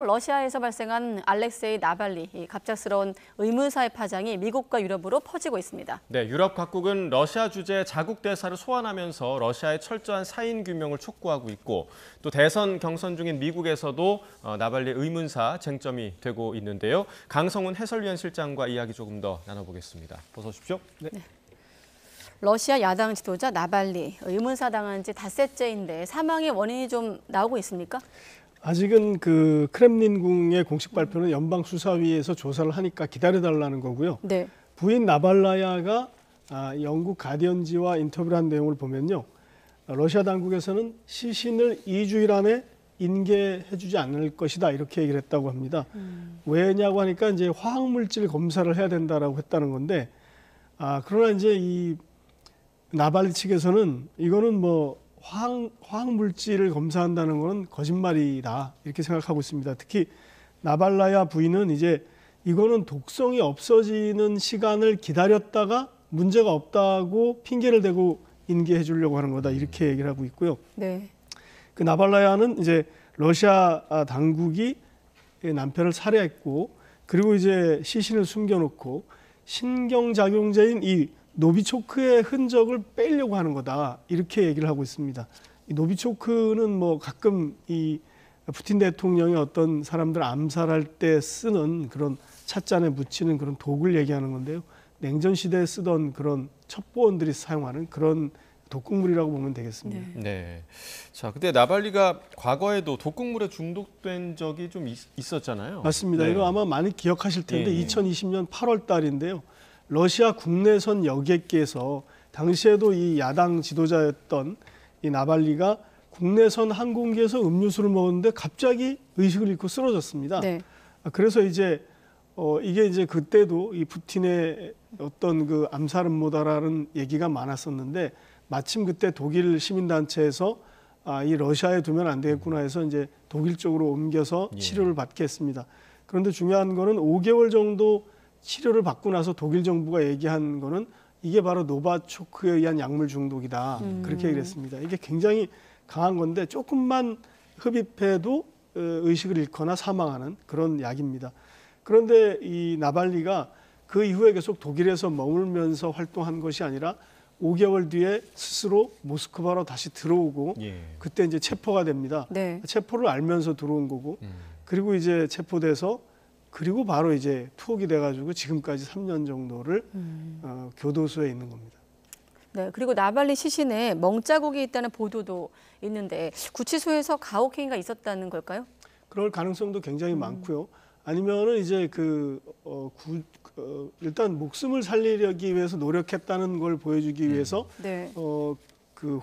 러시아에서 발생한 알렉세이 나발리, 이 갑작스러운 의문사의 파장이 미국과 유럽으로 퍼지고 있습니다. 네, 유럽 각국은 러시아 주재 자국 대사를 소환하면서 러시아의 철저한 사인 규명을 촉구하고 있고, 또 대선 경선 중인 미국에서도 나발리 의문사 쟁점이 되고 있는데요. 강성훈 해설위원 실장과 이야기 조금 더 나눠보겠습니다. 어서 오십시오. 네. 러시아 야당 지도자 나발리, 의문사 당한 지 닷새째인데 사망의 원인이 좀 나오고 있습니까? 아직은 그 크렘린궁의 공식 발표는 연방수사위에서 조사를 하니까 기다려달라는 거고요. 네. 부인 나발라야가 영국 가디언지와 인터뷰를 한 내용을 보면요. 러시아 당국에서는 시신을 2주일 안에 인계해주지 않을 것이다 이렇게 얘기를 했다고 합니다. 왜냐고 하니까 이제 화학물질 검사를 해야 된다라고 했다는 건데, 그러나 이제 이 나발리 측에서는 이거는 뭐 화학물질을 검사한다는 건 거짓말이다 이렇게 생각하고 있습니다. 특히 나발라야 부인은 이제 이거는 독성이 없어지는 시간을 기다렸다가 문제가 없다고 핑계를 대고 인계해 주려고 하는 거다 이렇게 얘기를 하고 있고요. 네. 그 나발라야는 이제 러시아 당국이 남편을 살해했고, 그리고 이제 시신을 숨겨놓고 신경작용제인 이 노비초크의 흔적을 빼려고 하는 거다 이렇게 얘기를 하고 있습니다. 이 노비초크는 뭐 가끔 이 푸틴 대통령이 어떤 사람들 암살할 때 쓰는 그런 찻잔에 묻히는 그런 독을 얘기하는 건데요. 냉전 시대에 쓰던 그런 첩보원들이 사용하는 그런 독극물이라고 보면 되겠습니다. 네. 자, 근데 나발리가 과거에도 독극물에 중독된 적이 좀 있었잖아요. 맞습니다. 네. 이거 아마 많이 기억하실 텐데 예. 2020년 8월 달인데요. 러시아 국내선 여객기에서 당시에도 이 야당 지도자였던 이 나발리가 국내선 항공기에서 음료수를 먹었는데 갑자기 의식을 잃고 쓰러졌습니다. 네. 그래서 이제 이게 이제 그때도 이 푸틴의 어떤 그 암살 음모다라는 얘기가 많았었는데, 마침 그때 독일 시민단체에서 이 러시아에 두면 안 되겠구나 해서 이제 독일 쪽으로 옮겨서 치료를 받게 했습니다. 그런데 중요한 거는 5개월 정도 치료를 받고 나서 독일 정부가 얘기한 거는 이게 바로 노바초크에 의한 약물 중독이다 그렇게 얘기를 했습니다. 이게 굉장히 강한 건데 조금만 흡입해도 의식을 잃거나 사망하는 그런 약입니다. 그런데 이 나발리가 그 이후에 계속 독일에서 머물면서 활동한 것이 아니라 5개월 뒤에 스스로 모스크바로 다시 들어오고 그때 이제 체포가 됩니다. 네. 체포를 알면서 들어온 거고, 그리고 이제 체포돼서 그리고 바로 이제 투옥이 돼가지고 지금까지 3년 정도를 교도소에 있는 겁니다. 네. 그리고 나발리 시신에 멍자국이 있다는 보도도 있는데 구치소에서 가혹행위가 있었다는 걸까요? 그럴 가능성도 굉장히 많고요. 아니면은 이제 일단 목숨을 살리려기 위해서 노력했다는 걸 보여주기 위해서 네. 그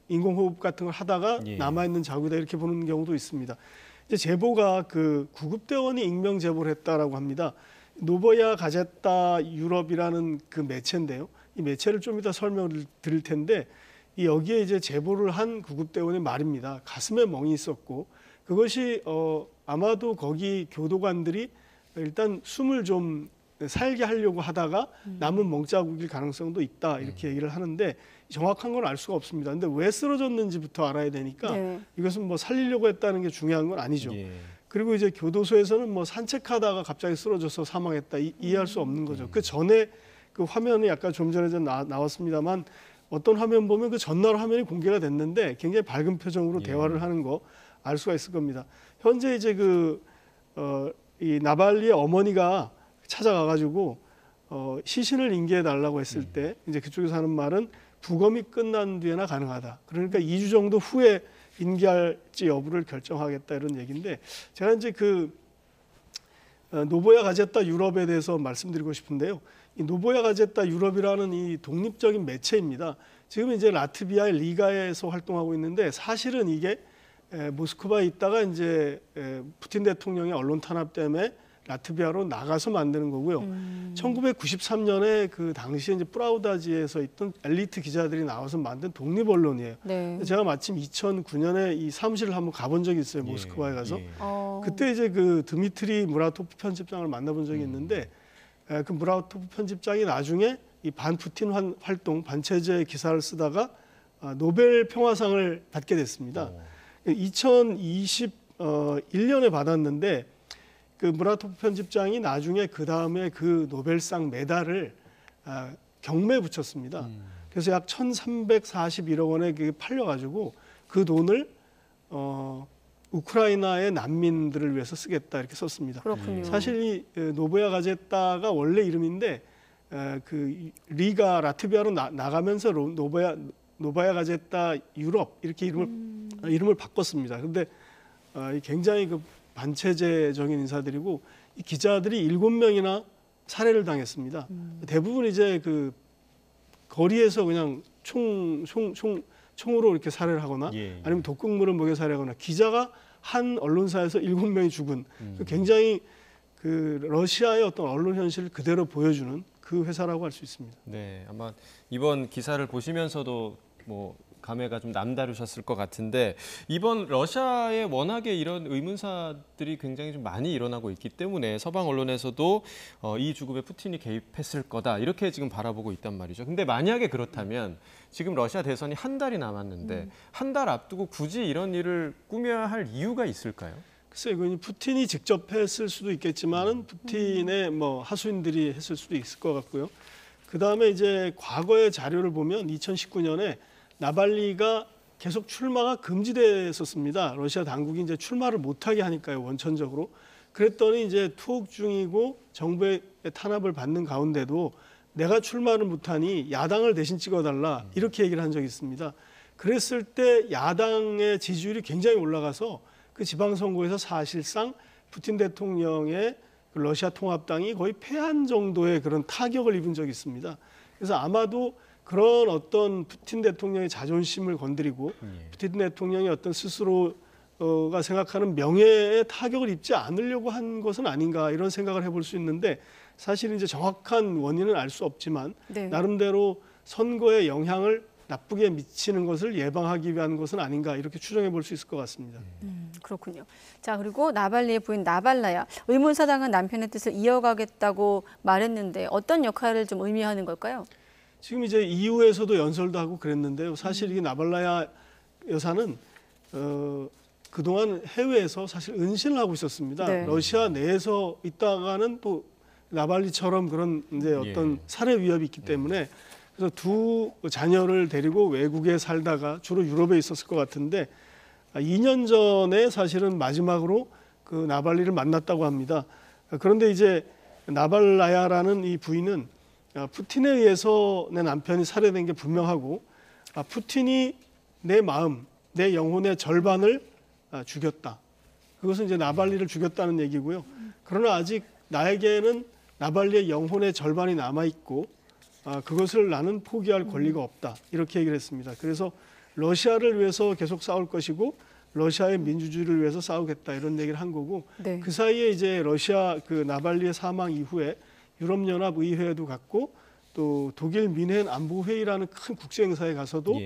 인공호흡 같은 걸 하다가 남아있는 자국이다 이렇게 보는 경우도 있습니다. 이제 제보가 그 구급대원이 익명 제보를 했다라고 합니다. 노보야 가제타 유럽이라는 그 매체인데요. 이 매체를 좀 이따 설명을 드릴 텐데, 여기에 이제 제보를 한 구급대원의 말입니다. 가슴에 멍이 있었고, 그것이 아마도 거기 교도관들이 일단 숨을 좀 살게 하려고 하다가 남은 멍자국일 가능성도 있다 이렇게 얘기를 하는데, 정확한 건 알 수가 없습니다. 근데 왜 쓰러졌는지부터 알아야 되니까 이것은 뭐 살리려고 했다는 게 중요한 건 아니죠. 그리고 이제 교도소에서는 뭐 산책하다가 갑자기 쓰러져서 사망했다 이해할 수 없는 거죠. 그 전에 그 화면이 약간 좀 전에 나왔습니다만, 어떤 화면 보면 그 전날 화면이 공개가 됐는데 굉장히 밝은 표정으로 대화를 하는 거 알 수가 있을 겁니다. 현재 이제 이 나발리의 어머니가 찾아가가지고 시신을 인계해 달라고 했을 때 이제 그쪽에서 하는 말은 부검이 끝난 뒤에나 가능하다. 그러니까 2주 정도 후에 인계할지 여부를 결정하겠다 이런 얘기인데, 제가 이제 노보야 가제타 유럽에 대해서 말씀드리고 싶은데요. 이 노보야 가제타 유럽이라는 이 독립적인 매체입니다. 지금 이제 라트비아의 리가에서 활동하고 있는데, 사실은 이게 모스크바에 있다가 이제 푸틴 대통령의 언론 탄압 때문에 라트비아로 나가서 만드는 거고요. 1993년에 그 당시에 이제 프라우다지에서 있던 엘리트 기자들이 나와서 만든 독립 언론이에요. 네. 제가 마침 2009년에 이 사무실을 한번 가본 적이 있어요. 모스크바에 가서. 그때 이제 그 드미트리 무라토프 편집장을 만나본 적이 있는데, 그 무라토프 편집장이 나중에 이 반푸틴 활동, 반체제 기사를 쓰다가 노벨 평화상을 받게 됐습니다. 2020 1년에 받았는데 그 무라토프 편집장이 나중에 그 다음에 그 노벨상 메달을 경매에 붙였습니다. 그래서 약 1,341억 원에 그게 팔려가지고 그 돈을 우크라이나의 난민들을 위해서 쓰겠다 이렇게 썼습니다. 그렇군요. 사실 이 노보야 가제타가 원래 이름인데 그 리가 라트비아로 나가면서 노바야 가제타 유럽 이렇게 이름을 바꿨습니다. 그런데 굉장히 그 반체제적인 인사들이고 이 기자들이 7명이나 살해를 당했습니다. 대부분 이제 그 거리에서 그냥 총으로 이렇게 살해를 하거나 아니면 독극물을 먹여 살해하거나 기자가 한 언론사에서 7명이 죽은 굉장히 그 러시아의 어떤 언론 현실을 그대로 보여주는 그 회사라고 할 수 있습니다. 네, 아마 이번 기사를 보시면서도 뭐 감회가 좀 남다르셨을 것 같은데 이번 러시아에 워낙에 이런 의문사들이 굉장히 좀 많이 일어나고 있기 때문에 서방 언론에서도 이 죽음에 푸틴이 개입했을 거다 이렇게 지금 바라보고 있단 말이죠. 근데 만약에 그렇다면 지금 러시아 대선이 한 달이 남았는데 한 달 앞두고 굳이 이런 일을 꾸며야 할 이유가 있을까요? 글쎄요, 이건 푸틴이 직접 했을 수도 있겠지만은 푸틴의 뭐 하수인들이 했을 수도 있을 것 같고요. 그 다음에 이제 과거의 자료를 보면 2019년에 나발리가 계속 출마가 금지됐었습니다. 러시아 당국이 이제 출마를 못하게 하니까요, 원천적으로. 그랬더니 이제 투옥 중이고 정부의 탄압을 받는 가운데도 내가 출마를 못하니 야당을 대신 찍어달라 이렇게 얘기를 한 적이 있습니다. 그랬을 때 야당의 지지율이 굉장히 올라가서 그 지방선거에서 사실상 푸틴 대통령의 그 러시아 통합당이 거의 패한 정도의 그런 타격을 입은 적이 있습니다. 그래서 아마도 그런 어떤 푸틴 대통령의 자존심을 건드리고 푸틴 대통령이 어떤 스스로가 생각하는 명예에 타격을 입지 않으려고 한 것은 아닌가 이런 생각을 해볼 수 있는데 사실 이제 정확한 원인은 알 수 없지만 나름대로 선거에 영향을 나쁘게 미치는 것을 예방하기 위한 것은 아닌가 이렇게 추정해 볼 수 있을 것 같습니다. 그렇군요. 자, 그리고 나발리의 부인 나발라야 의문사당은 남편의 뜻을 이어가겠다고 말했는데 어떤 역할을 좀 의미하는 걸까요? 지금 이제 EU에서도 연설도 하고 그랬는데요. 사실 이 나발라야 여사는 그동안 해외에서 사실 은신을 하고 있었습니다. 네. 러시아 내에서 있다가는 또 나발리처럼 그런 이제 어떤 살해 위협이 있기 때문에 그래서 두 자녀를 데리고 외국에 살다가 주로 유럽에 있었을 것 같은데 2년 전에 사실은 마지막으로 그 나발리를 만났다고 합니다. 그런데 이제 나발라야라는 이 부인은 푸틴에 의해서 내 남편이 살해된 게 분명하고 푸틴이 내 마음, 내 영혼의 절반을 죽였다. 그것은 이제 나발리를 죽였다는 얘기고요. 그러나 아직 나에게는 나발리의 영혼의 절반이 남아있고 그것을 나는 포기할 권리가 없다. 이렇게 얘기를 했습니다. 그래서 러시아를 위해서 계속 싸울 것이고 러시아의 민주주의를 위해서 싸우겠다 이런 얘기를 한 거고 그 사이에 이제 러시아 그 나발리의 사망 이후에 유럽연합의회에도 갔고 또 독일 민헨 안보회의라는 큰 국제행사에 가서도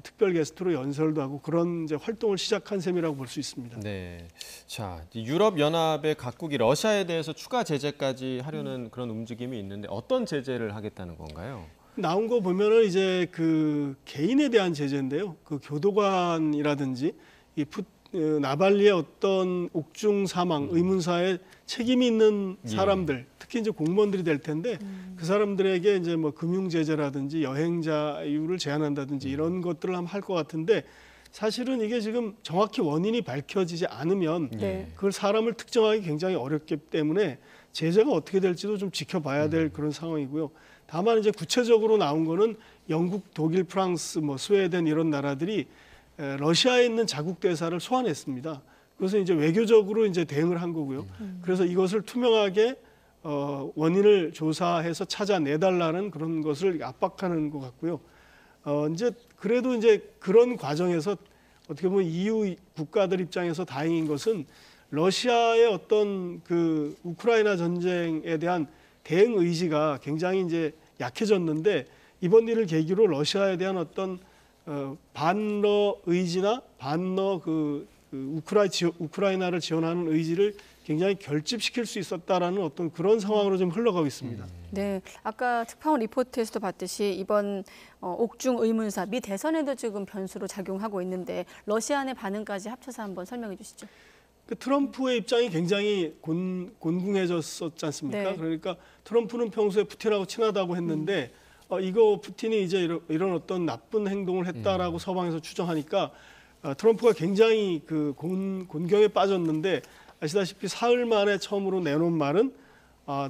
특별 게스트로 연설도 하고 그런 이제 활동을 시작한 셈이라고 볼 수 있습니다. 네, 자 유럽연합의 각국이 러시아에 대해서 추가 제재까지 하려는 그런 움직임이 있는데 어떤 제재를 하겠다는 건가요? 나온 거 보면은 이제 그 개인에 대한 제재인데요. 그 교도관이라든지 이 나발리의 어떤 옥중 사망 의문사에 책임이 있는 사람들, 특히 이제 공무원들이 될 텐데 그 사람들에게 이제 뭐 금융 제재라든지 여행 자유를 제한한다든지 이런 것들을 하면 할 것 같은데 사실은 이게 지금 정확히 원인이 밝혀지지 않으면 그걸 사람을 특정하기 굉장히 어렵기 때문에 제재가 어떻게 될지도 좀 지켜봐야 될 그런 상황이고요. 다만 이제 구체적으로 나온 거는 영국, 독일, 프랑스, 뭐 스웨덴 이런 나라들이 러시아에 있는 자국 대사를 소환했습니다. 그것은 이제 외교적으로 이제 대응을 한 거고요. 그래서 이것을 투명하게 원인을 조사해서 찾아내달라는 그런 것을 압박하는 것 같고요. 이제 그래도 이제 그런 과정에서 어떻게 보면 EU 국가들 입장에서 다행인 것은 러시아의 어떤 그 우크라이나 전쟁에 대한 대응 의지가 굉장히 이제 약해졌는데 이번 일을 계기로 러시아에 대한 어떤 반러 의지나 반러 우크라이나를 지원하는 의지를 굉장히 결집시킬 수 있었다라는 어떤 그런 상황으로 좀 흘러가고 있습니다. 네, 아까 특파원 리포트에서도 봤듯이 이번 옥중 의문사 미 대선에도 지금 변수로 작용하고 있는데 러시아의 반응까지 합쳐서 한번 설명해 주시죠. 그 트럼프의 입장이 굉장히 곤궁해졌었지 않습니까? 네. 그러니까 트럼프는 평소에 푸틴하고 친하다고 했는데 이거 푸틴이 이제 이런 어떤 나쁜 행동을 했다라고 서방에서 추정하니까 트럼프가 굉장히 그 곤경에 빠졌는데 아시다시피 사흘 만에 처음으로 내놓은 말은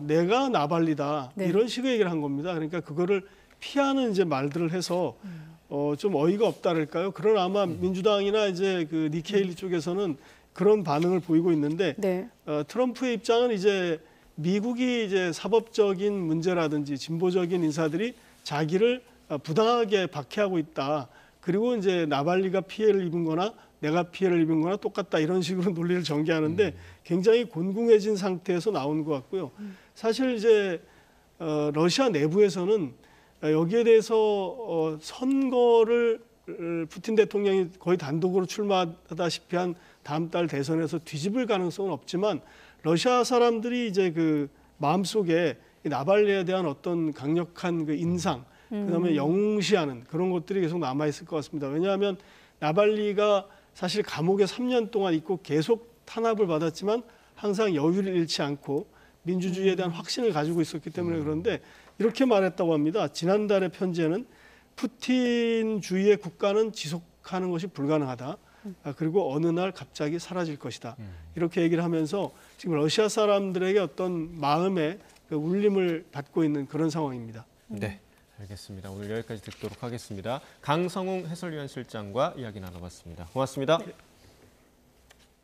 내가 나발리다 네. 이런 식의 얘기를 한 겁니다. 그러니까 그거를 피하는 이제 말들을 해서 좀 어이가 없다랄까요? 그러나 아마 민주당이나 이제 그 니케일리 쪽에서는 그런 반응을 보이고 있는데 네. 트럼프의 입장은 이제 미국이 이제 사법적인 문제라든지 진보적인 인사들이 자기를 부당하게 박해하고 있다. 그리고 이제 나발리가 피해를 입은 거나 내가 피해를 입은 거나 똑같다 이런 식으로 논리를 전개하는데 굉장히 곤궁해진 상태에서 나온 것 같고요. 사실 이제 러시아 내부에서는 여기에 대해서 선거를 푸틴 대통령이 거의 단독으로 출마하다시피 한 다음 달 대선에서 뒤집을 가능성은 없지만 러시아 사람들이 이제 그 마음속에 이 나발리에 대한 어떤 강력한 그 인상, 그다음에 영웅시하는 그런 것들이 계속 남아 있을 것 같습니다. 왜냐하면 나발리가 사실 감옥에 3년 동안 있고 계속 탄압을 받았지만 항상 여유를 잃지 않고 민주주의에 대한 확신을 가지고 있었기 때문에 그런데 이렇게 말했다고 합니다. 지난달의 편지에는 푸틴주의의 국가는 지속하는 것이 불가능하다. 그리고 어느 날 갑자기 사라질 것이다. 이렇게 얘기를 하면서 지금 러시아 사람들에게 어떤 마음의 그 울림을 받고 있는 그런 상황입니다. 네, 알겠습니다. 오늘 여기까지 듣도록 하겠습니다. 강성웅 해설위원 실장과 이야기 나눠봤습니다. 고맙습니다. 네.